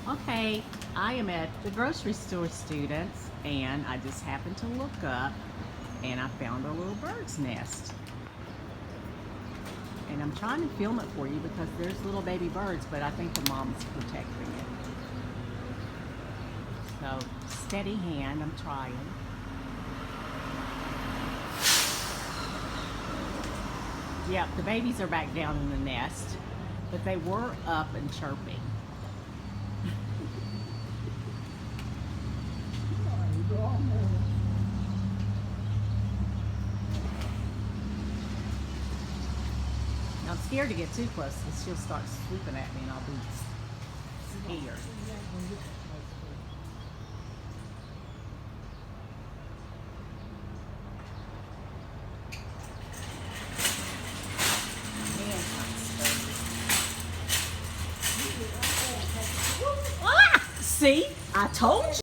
Okay, I am at the grocery store, students, and I just happened to look up and I found a little bird's nest. And I'm trying to film it for you because there's little baby birds, but I think the mom's protecting it. So, steady hand, I'm trying. Yep, the babies are back down in the nest, but they were up and chirping. I'm scared to get too close because she'll start swooping at me and I'll be scared. Ah! See? I told you.